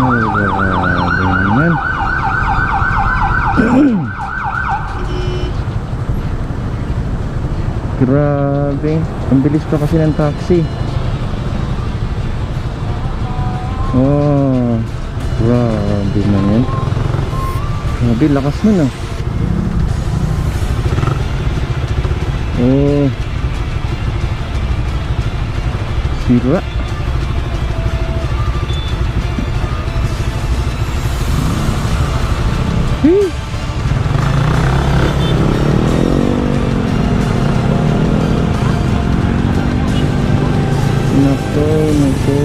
grabe naman. Grabe, ang bilis pa kasi ng taxi. Oh, grabe naman. Grabe, lakas nun ah. Oh, sira. Nako, nako.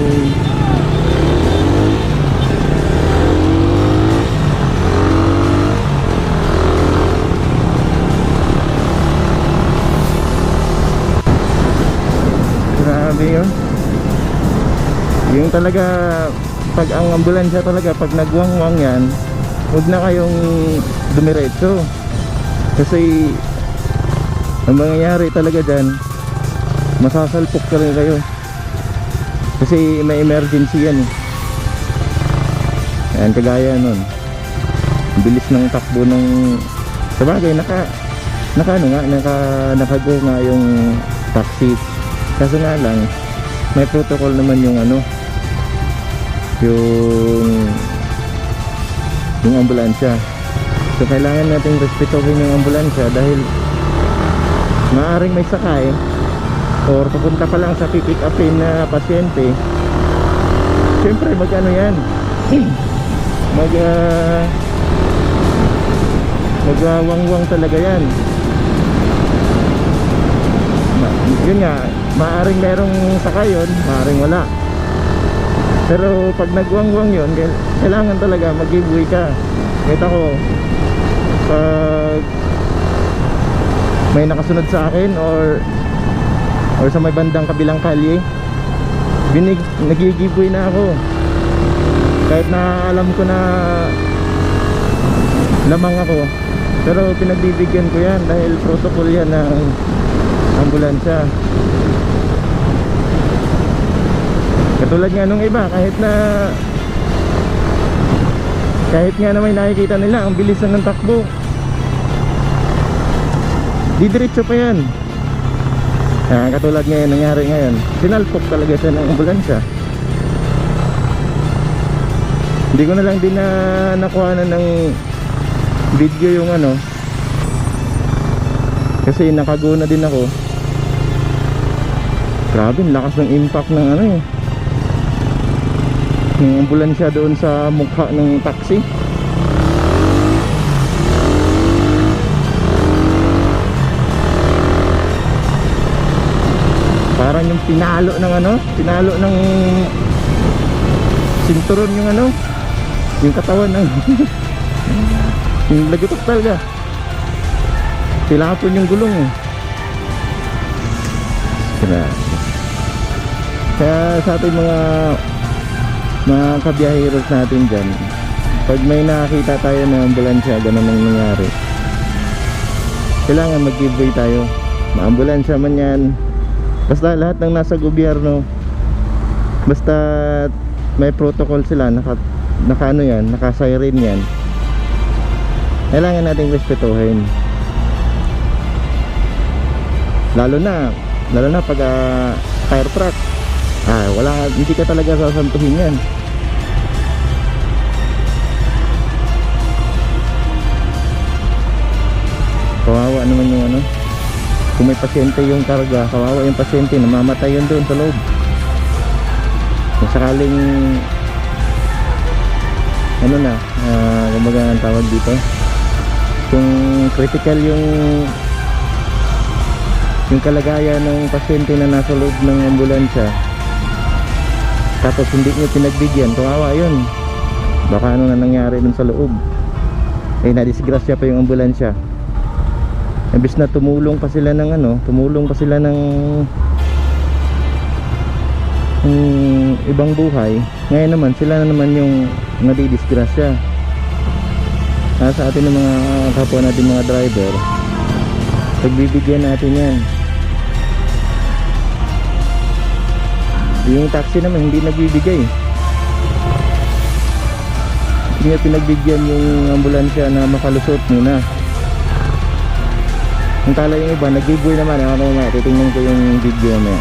Grabe yun. Yung talaga, pag ang ambulansya talaga, pag nagwangwang yan, huwag na kayong dumiretso. Kasi ang mangyayari talaga dyan, masasalpok ka rin kayo. Kasi may emergency yan eh. Ayan, kagaya nun, ang bilis ng takbo ng sabagay, nakago nga yung taxi. Kaso nga lang, may protocol naman yung ano, yung ambulansya. So kailangan natin respetuhin yung ambulansya dahil maaaring may sakay or pupunta pa lang sa pick upin na pasyente. Siyempre mag-ano yan, magwawangwang talaga yan. Yun nga, maaaring merong sakay yun, maaaring wala. Pero pag nagwangwang yun, kailangan talaga mag-giveaway ka. Kita ko, pag may nakasunod sa akin or sa may bandang kabilang kalye, nag-giveaway na ako. Kahit na alam ko na lamang ako, pero pinagbibigyan ko yan dahil protocol yan ng ambulansya. Katulad nga nung iba, kahit nga na may nakikita nila ang bilis ng takbo, didiretso pa yan. Katulad ngayon, nangyari ngayon, sinalpok talaga siya ng ambulansya. Hindi ko na lang din nakuha ng video yung ano, kasi nakago na din ako. Grabe, lakas ng impact ng ano eh, ng ambulansya doon sa mukha ng taxi. Parang yung pinalo ng sinturon yung ano, yung katawan ng yung lagutok talaga. Tilapon yung gulong eh. Kaya sa ating mga kabiyaheros natin dyan, pag may nakakita tayo ng ambulansya, ganun ang nangyari, kailangan mag-giveaway tayo. Maambulansya man yan, basta lahat ng nasa gobyerno, basta may protocol sila, naka-ano yan, naka-siren yan, kailangan nating respetuhin. Lalo na pag fire truck, hindi ka talaga sasantuhin yan. Kawawa naman yung ano, kung may pasyente yung karga, kawawa yung pasyente, namamatay yun doon sa loob. Kung sakaling ano na, kumbaga ang tawag dito, kung critical yung kalagayan ng pasyente na nasa loob ng ambulansya, tapos hindi nyo pinagbigyan, kawawa yun. Baka ano na nangyari dun sa loob, nadisgrasya pa yung ambulansya. Imbis na tumulong pa sila ng ibang buhay, ngayon naman sila na naman yung nadidisgrasya. Sa atin ng mga kapwa natin mga driver, pagbibigyan natin yan. Yung taxi naman hindi nagbibigay. hindi niya pinagbigyan yung ambulansya na makalusot muna. Yung tala yung iba, nag-giveaway naman. Ako naman, titingnan ko yung video na